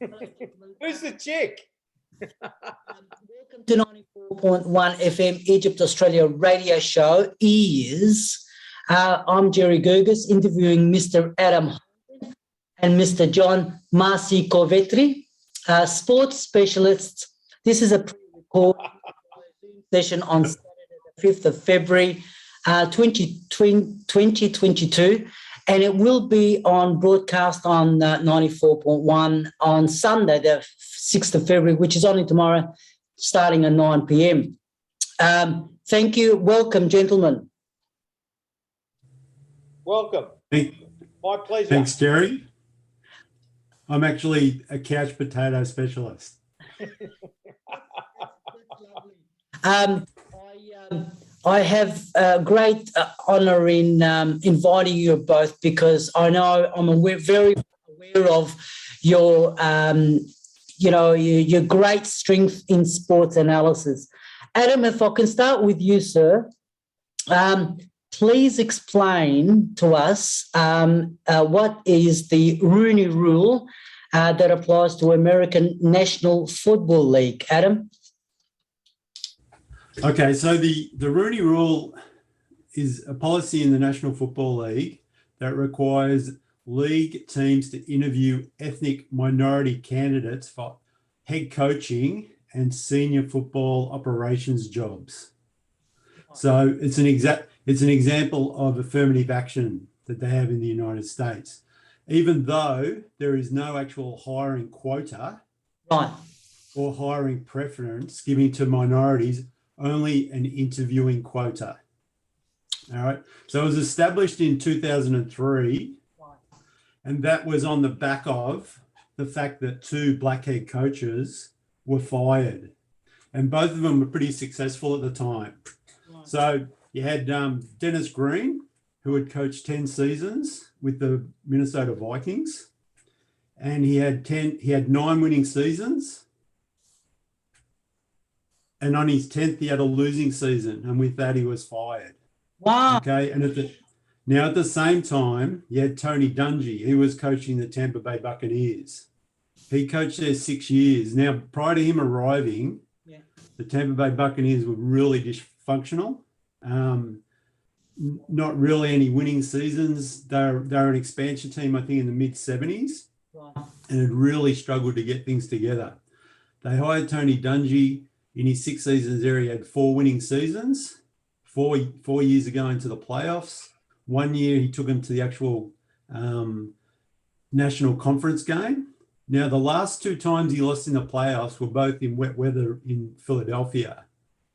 Who's the chick? Welcome to 94.1 FM Egypt Australia radio show. I'm Jerry Guirguis interviewing Mr. Adam Holden and Mr. John Marsicovetre, sports specialists. This is a pre-recorded session on Saturday, the 5th of February, 2022, and it will be on broadcast on 94.1 on Sunday, the 6th of February, which is only tomorrow, starting at 9 p.m. Thank you. Welcome, gentlemen. Welcome. My pleasure. Thanks, Jerry. I'm actually a couch potato specialist. I have great honour in inviting you both because I know I'm very aware of your, your great strength in sports analysis. Adam, if I can start with you, sir, please explain to us what is the Rooney Rule that applies to American National Football League. Adam? Okay, so the Rooney Rule is a policy in the National Football League that requires league teams to interview ethnic minority candidates for head coaching and senior football operations jobs. So it's an example of affirmative action that they have in the United States, even though there is no actual hiring quota or hiring preference given to minorities, only an interviewing quota. All right. So it was established in 2003, and that was on the back of the fact that 2 black head coaches were fired, and both of them were pretty successful at the time. So you had Dennis Green, who had coached 10 seasons with the Minnesota Vikings, and he had 9 winning seasons. And on his 10th, he had a losing season, and with that, he was fired. Wow. Okay, and at the same time, you had Tony Dungy, who was coaching the Tampa Bay Buccaneers. He coached there 6 years. Now, prior to him arriving, the Tampa Bay Buccaneers were really dysfunctional. Not really any winning seasons. They're an expansion team, I think, in the mid-70s, and had really struggled to get things together. They hired Tony Dungy. In his 6 seasons there, he had 4 winning seasons, 4 years ago into the playoffs. 1 year he took him to the actual national conference game. Now, the last 2 times he lost in the playoffs were both in wet weather in Philadelphia.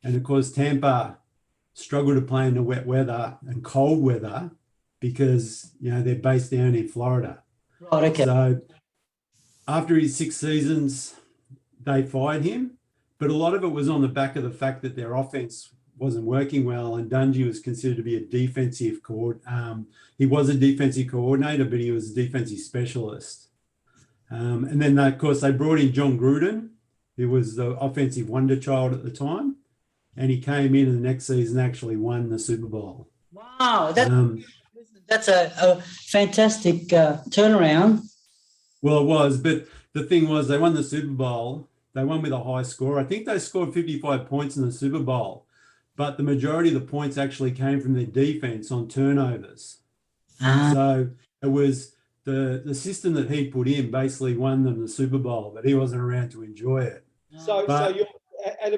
And of course, Tampa struggled to play in the wet weather and cold weather because, they're based down in Florida. Right, okay. So after his 6 seasons, they fired him. But a lot of it was on the back of the fact that their offense wasn't working well, and Dungy was considered to be a defensive he was a defensive coordinator, but he was a defensive specialist. And then, of course, they brought in John Gruden, who was the offensive wonder child at the time, and he came in and the next season actually won the Super Bowl. Wow, that's a fantastic turnaround. Well, it was, but the thing was they won the Super Bowl. They won with a high score. I think they scored 55 points in the Super Bowl, but the majority of the points actually came from their defense on turnovers. So it was the system that he put in basically won them the Super Bowl, but he wasn't around to enjoy it. So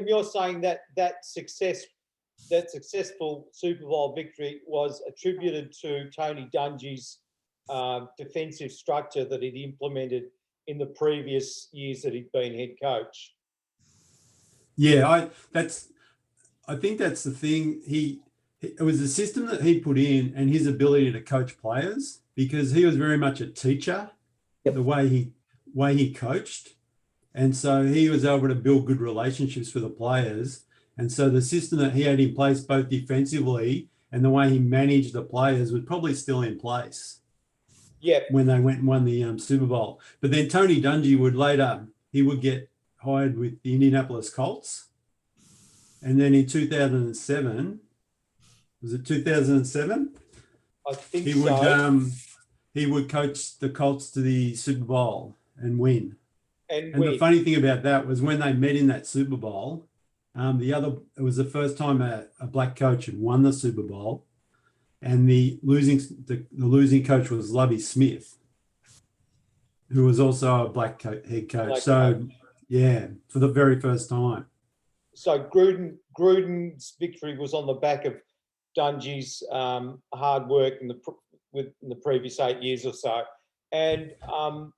you're saying that successful Super Bowl victory was attributed to Tony Dungy's defensive structure that he'd implemented in the previous years that he'd been head coach. Yeah, I think that's the thing. It was the system that he put in and his ability to coach players, because he was very much a teacher, the way he coached. And so he was able to build good relationships with the players. And so the system that he had in place, both defensively and the way he managed the players, was probably still in place. Yeah. When they went and won the Super Bowl. But then Tony Dungy would get hired with the Indianapolis Colts. And then in 2007, was it 2007? I think he would coach the Colts to the Super Bowl and win. And And the funny thing about that was when they met in that Super Bowl, it was the first time a black coach had won the Super Bowl, and the losing coach was Lovie Smith, who was also a black head coach. Black so, coach. yeah, for the very first time. So Gruden's victory was on the back of Dungy's hard work in the previous 8 years or so. And how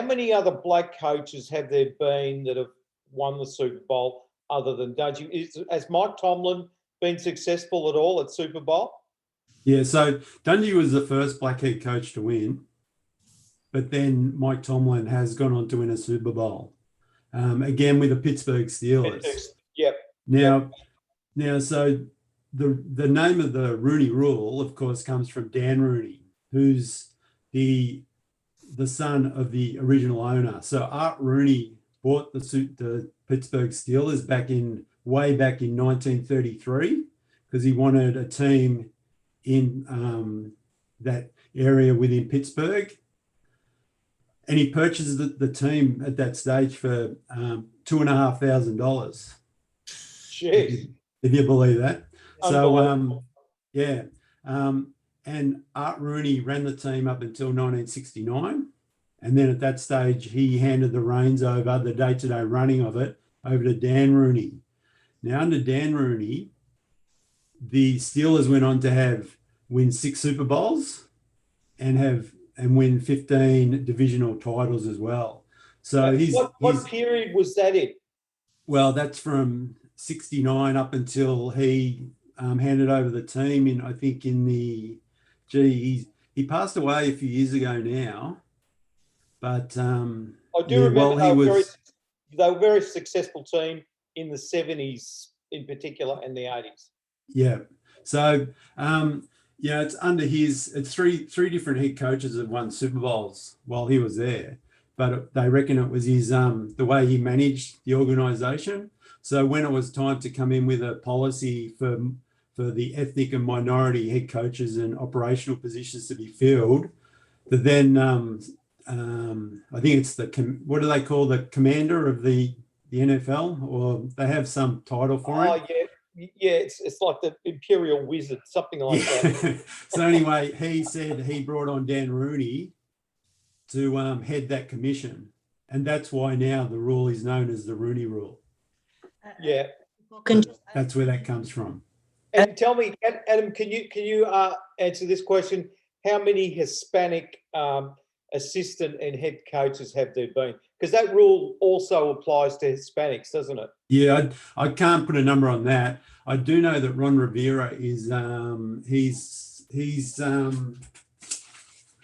many other black coaches have there been that have won the Super Bowl other than Dungy? Has Mike Tomlin been successful at all at Super Bowl? Yeah, so Dungy was the first black head coach to win, but then Mike Tomlin has gone on to win a Super Bowl, again with the Pittsburgh Steelers. Yep. Now, so the name of the Rooney Rule, of course, comes from Dan Rooney, who's the son of the original owner. So Art Rooney bought the Pittsburgh Steelers way back in 1933 because he wanted a team in that area within Pittsburgh. And he purchased the team at that stage for $2,500. Jeez. If you believe that. So, Unbelievable. and Art Rooney ran the team up until 1969. And then at that stage, he handed the reins over, the day-to-day running of it, over to Dan Rooney. Now, under Dan Rooney, the Steelers went on to win 6 Super Bowls and win 15 divisional titles as well. So what period was that in? Well, that's from 69 up until he handed over the team he passed away a few years ago now. But I do remember they were a very successful team in the 70s in particular and the 80s. Yeah. So, it's under it's three different head coaches that won Super Bowls while he was there. But they reckon it was his the way he managed the organisation. So when it was time to come in with a policy for the ethnic and minority head coaches and operational positions to be filled, that then I think it's what do they call the commander of the NFL, or they have some title for it. Oh yeah, it's like the Imperial Wizard, something like that. So anyway, he said he brought on Dan Rooney to head that commission, and that's why now the rule is known as the Rooney Rule. Yeah, that's where that comes from. And tell me, Adam, can you answer this question? How many Hispanic assistant and head coaches have there been? Because that rule also applies to Hispanics, doesn't it? Yeah, I can't put a number on that. I do know that Ron Rivera is he's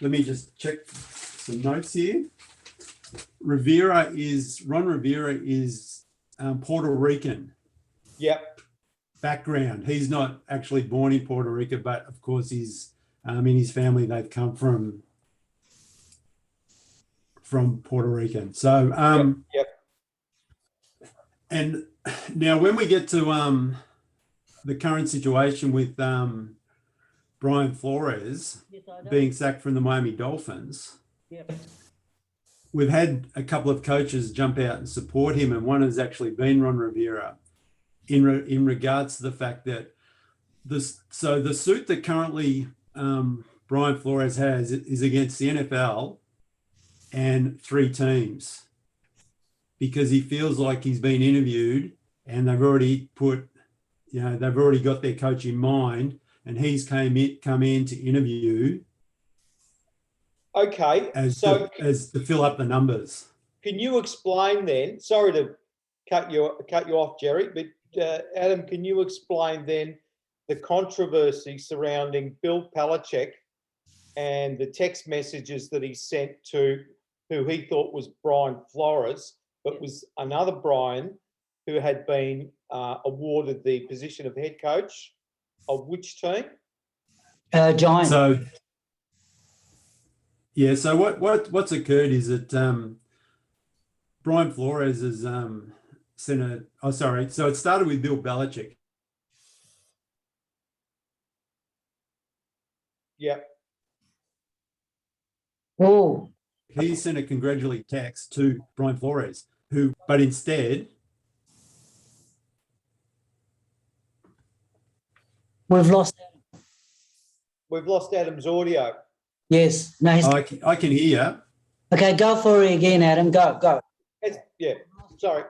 let me just check some notes here. Ron Rivera is Puerto Rican. Yep. Background. He's not actually born in Puerto Rico, but of course he's in his family they've come from Puerto Rican. So yep. And now when we get to the current situation with Brian Flores being sacked from the Miami Dolphins, we've had a couple of coaches jump out and support him, and one has actually been Ron Rivera in regards to the fact that the suit that currently Brian Flores has is against the NFL and 3 teams, because he feels like he's been interviewed and they've already got their coach in mind, and he's come in to interview. Okay, as to fill up the numbers. Can you explain then? Sorry to cut you off, Jerry, but Adam, can you explain then the controversy surrounding Bill Belichick and the text messages that he sent to who he thought was Brian Flores, but was another Brian who had been awarded the position of head coach of which team? Giants. So what's occurred is that Brian Flores has sent so it started with Bill Belichick. Yep. Oh, he sent a congratulatory text to Brian Flores, but instead, We've lost. We've lost Adam's audio. Yes. No. I can hear. Okay, go for it again, Adam. Go. Yeah, sorry.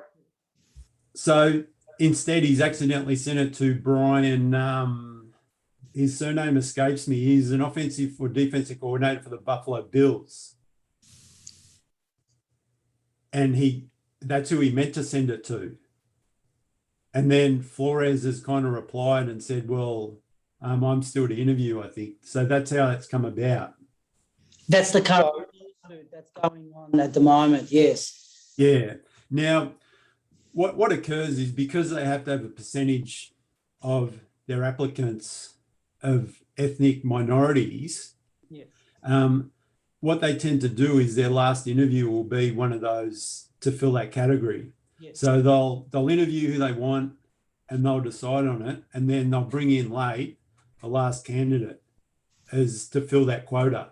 So instead, he's accidentally sent it to Brian. His surname escapes me. He's an offensive or defensive coordinator for the Buffalo Bills. And that's who he meant to send it to. And then Flores has kind of replied and said, well, I'm still to interview, I think. So that's how it's come about. That's the current lawsuit that's going on at the moment, yes. Yeah. Now, what occurs is because they have to have a percentage of their applicants of ethnic minorities, Yes. What they tend to do is their last interview will be one of those to fill that category. Yes. So they'll interview who they want and they'll decide on it, and then they'll bring in late the last candidate as to fill that quota.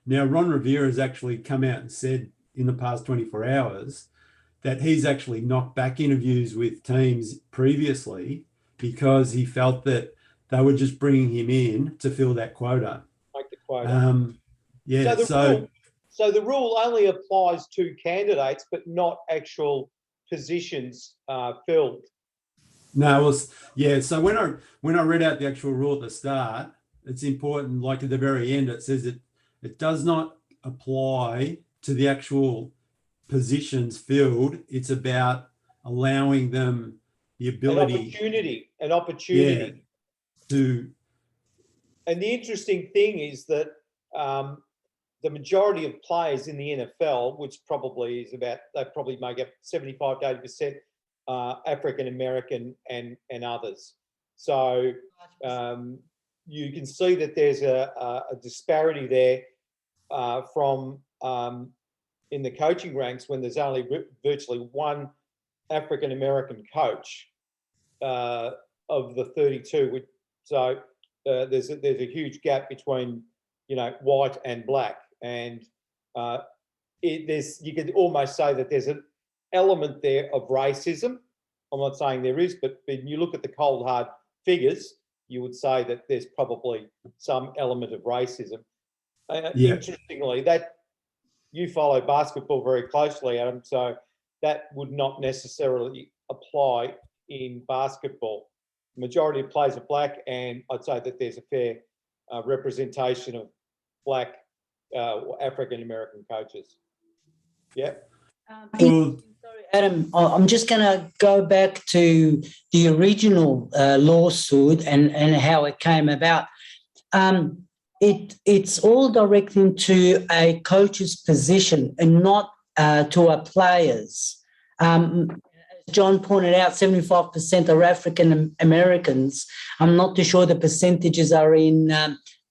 Now, Ron Rivera has actually come out and said in the past 24 hours that he's actually knocked back interviews with teams previously because he felt that they were just bringing him in to fill that quota. Make the quota. Yeah. So the rule only applies to candidates, but not actual positions filled. No, it was, yeah. So when I read out the actual rule at the start, it's important, like at the very end, it says it does not apply to the actual positions filled. It's about allowing them the ability, an opportunity. Yeah, and the interesting thing is that the majority of players in the NFL, which probably is they probably make up 75 to 80%, African American and others. So you can see that there's a disparity there from in the coaching ranks when there's only virtually one African American coach of the 32. So there's a huge gap between white and black, and you could almost say that there's an element there of racism. I'm not saying there is, but when you look at the cold hard figures, you would say that there's probably some element of racism. Interestingly, that you follow basketball very closely, Adam, so that would not necessarily apply in basketball. The majority of players are black, and I'd say that there's a fair representation of black African American coaches. Yeah. Sorry, Adam, I'm just going to go back to the original lawsuit and how it came about. It's all directing to a coach's position and not to a player's. As John pointed out, 75% are African Americans. I'm not too sure the percentages are in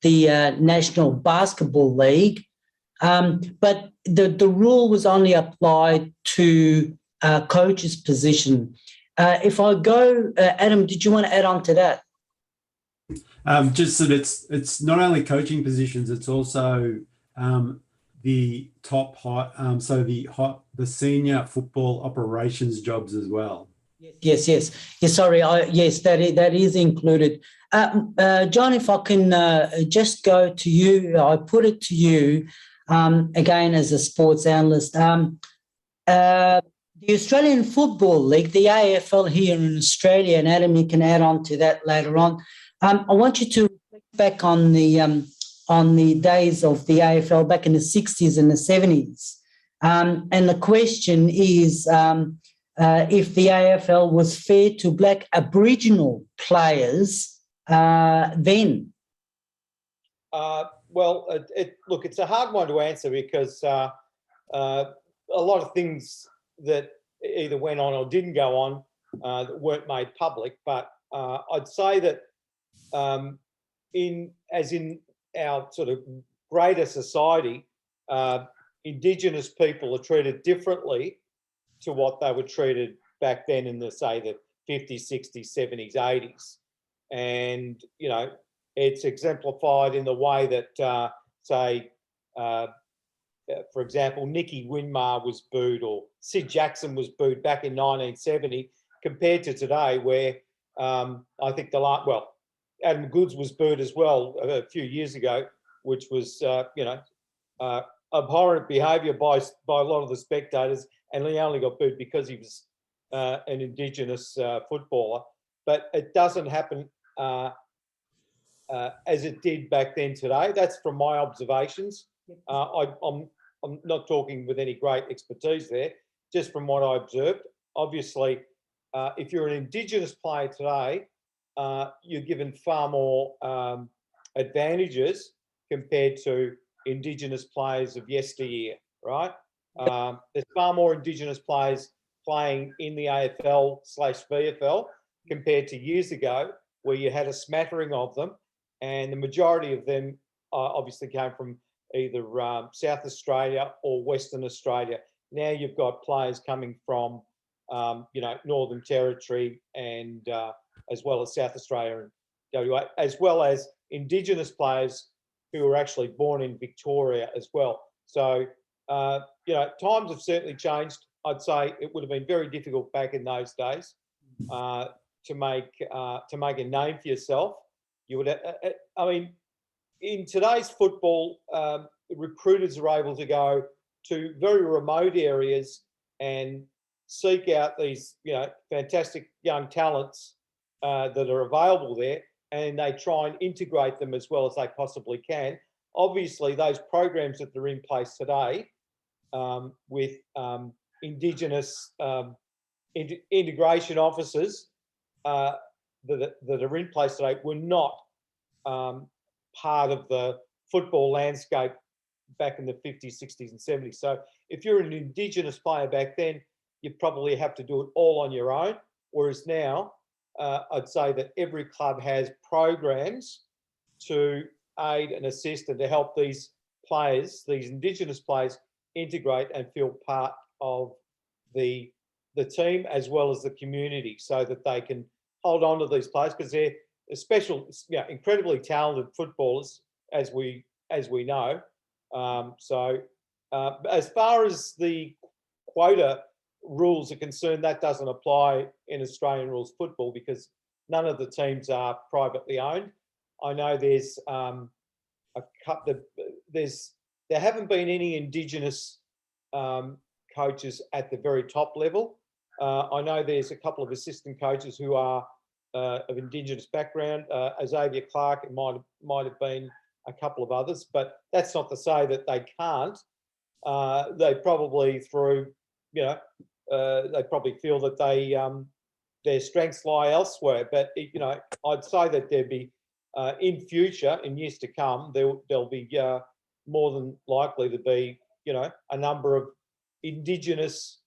the National Basketball League, but the rule was only applied to coach's position. If I go, Adam, did you want to add on to that? Just that it's not only coaching positions, it's also the top high, the senior football operations jobs as well. Yes. Sorry, yes, that is included. John, if I can just go to you, I put it to you again as a sports analyst. The Australian Football League, the AFL here in Australia, and Adam, you can add on to that later on. I want you to reflect back on the days of the AFL back in the 60s and the 70s. And the question is if the AFL was fair to black Aboriginal players then. Well, look, it's a hard one to answer because a lot of things that either went on or didn't go on that weren't made public. But I'd say that in our sort of greater society, Indigenous people are treated differently to what they were treated back then in the, say, the 50s, 60s, 70s, 80s. And, it's exemplified in the way that, say, for example, Nicky Winmar was booed or Sid Jackson was booed back in 1970 compared to today where I think Adam Goodes was booed as well a few years ago, which was, abhorrent behaviour by a lot of the spectators, and he only got booed because he was an Indigenous footballer. But it doesn't happen as it did back then today. That's from my observations. I'm not talking with any great expertise there, just from what I observed. Obviously, if you're an Indigenous player today, you're given far more advantages compared to Indigenous players of yesteryear, right? There's far more Indigenous players playing in the AFL/VFL compared to years ago, where you had a smattering of them, and the majority of them obviously came from either South Australia or Western Australia. Now you've got players coming from, Northern Territory and as well as South Australia and WA, as well as Indigenous players who were actually born in Victoria as well. So, times have certainly changed. I'd say it would have been very difficult back in those days to make a name for yourself. You would, in today's football, recruiters are able to go to very remote areas and seek out these, fantastic young talents that are available there, and they try and integrate them as well as they possibly can. Obviously, those programs that are in place today with Indigenous integration officers that are in place today were not part of the football landscape back in the 50s, 60s and 70s. So if you're an Indigenous player back then, you probably have to do it all on your own. Whereas now, I'd say that every club has programs to aid and assist and to help these players, these Indigenous players, integrate and feel part of the team as well as the community, so that they can hold on to these players, because they're special, incredibly talented footballers, as we know. As far as the quota rules are concerned, that doesn't apply in Australian rules football because none of the teams are privately owned. I know there's there haven't been any Indigenous coaches at the very top level. I know there's a couple of assistant coaches who are of Indigenous background. Xavier Clark, it might have been a couple of others, but that's not to say that they can't. They probably they probably feel that their strengths lie elsewhere. But I'd say that there'd be in future, in years to come, there'll be more than likely to be a number of Indigenous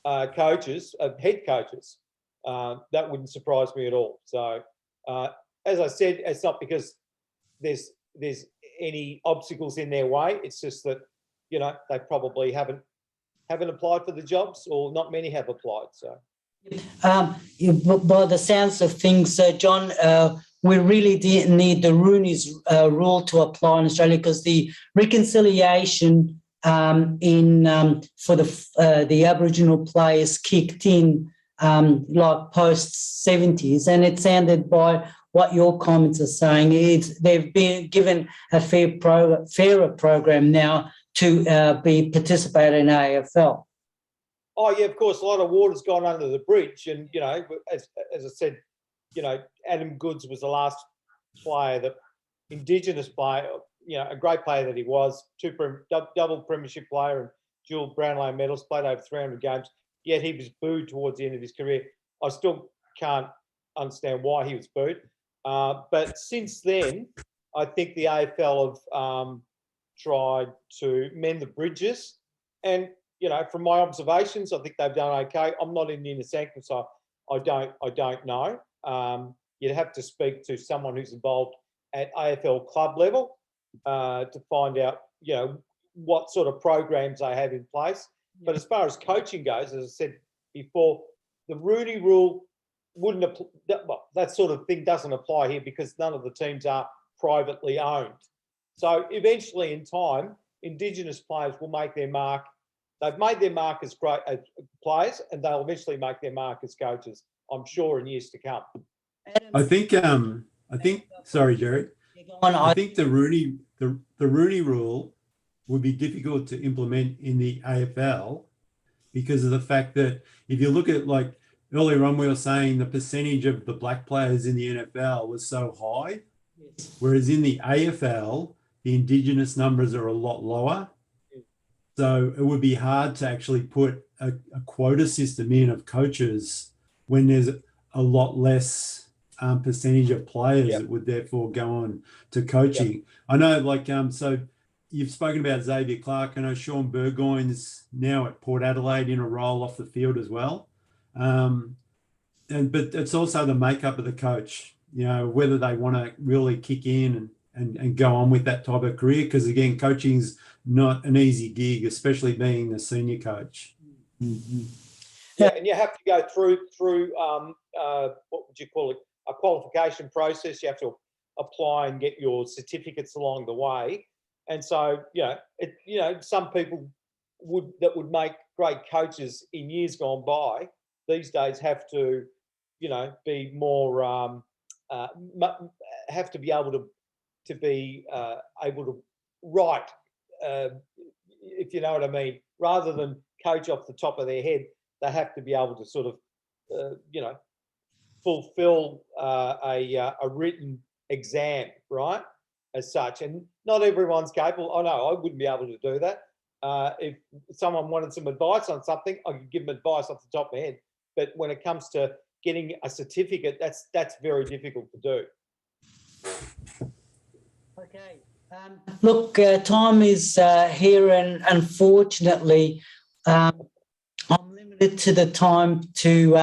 coaches, head coaches. That wouldn't surprise me at all. So, as I said, it's not because there's any obstacles in their way. It's just that they probably haven't applied for the jobs, or not many have applied. So, by the sounds of things, John, we really didn't need the Rooney's rule to apply in Australia, because the reconciliation for the Aboriginal players kicked in like post 70s, and it sounded, by what your comments are saying, they've been given a fairer program now to be participating in AFL. Oh yeah, of course, a lot of water's gone under the bridge, and as I said, Adam Goodes was the last player, Indigenous player, a great player that he was, double premiership player and dual Brownlow medals, played over 300 games. Yet he was booed towards the end of his career. I still can't understand why he was booed. But since then, I think the AFL have tried to mend the bridges. And, from my observations, I think they've done okay. I'm not in the inner sanctum, so I don't know. You'd have to speak to someone who's involved at AFL club level to find out, what sort of programs they have in place. But as far as coaching goes, as I said before, the Rooney Rule wouldn't apply. That sort of thing doesn't apply here because none of the teams are privately owned. So eventually, in time, Indigenous players will make their mark. They've made their mark as great as players, and they'll eventually make their mark as coaches, I'm sure, in years to come. I think. Sorry, Jerry. I think the Rooney Rule would be difficult to implement in the AFL because of the fact that if you look at, like earlier on, we were saying the percentage of the black players in the NFL was so high, whereas in the AFL, the Indigenous numbers are a lot lower. So it would be hard to actually put a quota system in of coaches when there's a lot less percentage of players that would therefore go on to coaching. I know, like, so you've spoken about Xavier Clark. I know Sean Burgoyne's now at Port Adelaide in a role off the field as well. But it's also the makeup of the coach, you know, whether they want to really kick in and go on with that type of career. Because again, coaching's not an easy gig, especially being the senior coach. Mm-hmm. Yeah, and you have to go through what would you call it? A qualification process. You have to apply and get your certificates along the way. And so, some people would make great coaches in years gone by. These days have to, be more, have to be able to be able to write, if you know what I mean, rather than coach off the top of their head. They have to be able to sort of, fulfill a written exam, right, as such. And not everyone's capable. I know I wouldn't be able to do that. If someone wanted some advice on something, I could give them advice off the top of my head. But when it comes to getting a certificate, that's very difficult to do. Okay. Look, time is here, and unfortunately, I'm limited to the time to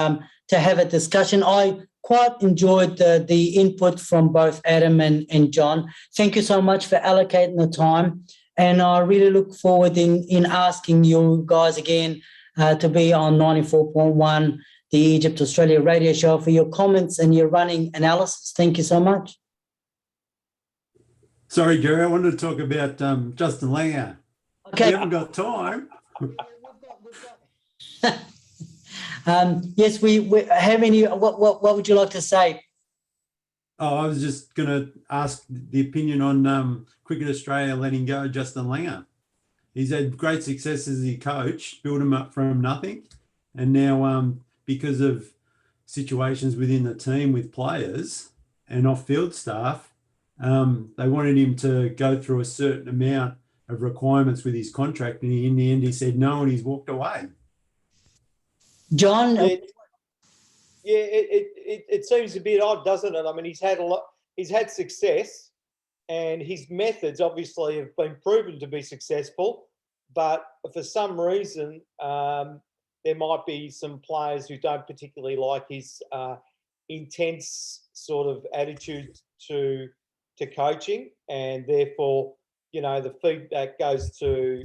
have a discussion. I quite enjoyed the input from both Adam and John. Thank you so much for allocating the time, and I really look forward in asking you guys again to be on 94.1, the Egypt Australia radio show, for your comments and your running analysis. Thank you so much. Sorry, Jerry, I wanted to talk about Justin Langer. Okay. We haven't got time. Yes, we have any. What would you like to say? Oh, I was just going to ask the opinion on Cricket Australia letting go Justin Langer. He's had great success as a coach, built him up from nothing, and now because of situations within the team with players and off-field staff, they wanted him to go through a certain amount of requirements with his contract, and in the end he said no, and he's walked away. John? It seems a bit odd, doesn't it? I mean, he's had success, and his methods obviously have been proven to be successful, but for some reason there might be some players who don't particularly like his intense sort of attitude to coaching, and therefore, the feedback goes to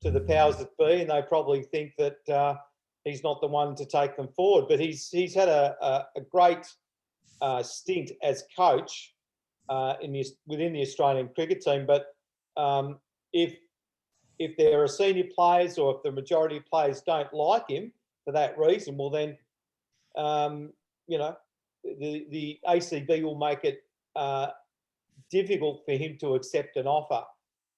the powers that be, and they probably think that he's not the one to take them forward. But he's had a great stint as coach within the Australian cricket team. But if there are senior players, or if the majority of players don't like him for that reason, well then, the ACB will make it difficult for him to accept an offer.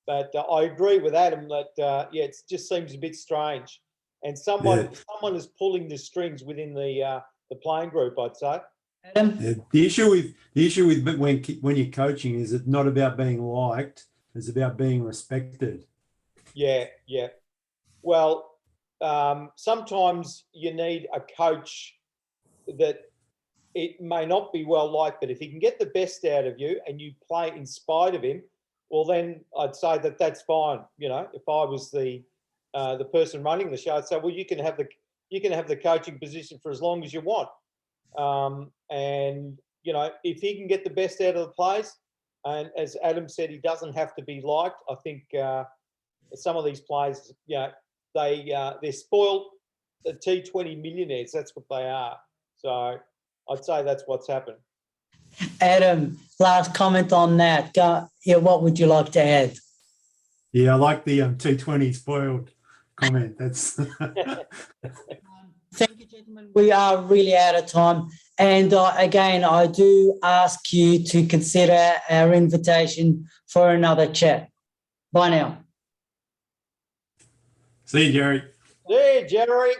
But I agree with Adam that it just seems a bit strange, and someone is pulling the strings within the playing group, I'd say. Adam? Yeah, the issue with when you're coaching is it's not about being liked; it's about being respected. Yeah. Well, sometimes you need a coach that it may not be well liked, but if he can get the best out of you and you play in spite of him, well, then I'd say that's fine. If I was the person running the show, I'd say, well, you can have the coaching position for as long as you want. And if he can get the best out of the players, and as Adam said, he doesn't have to be liked. I think some of these players, they're spoiled T20 millionaires. That's what they are. So I'd say that's what's happened. Adam, last comment on that. What would you like to add? Yeah, I like the T20 spoiled comment. That's Thank you, gentlemen. We are really out of time. And again, I do ask you to consider our invitation for another chat. Bye now. see you, Jerry. There, Jerry.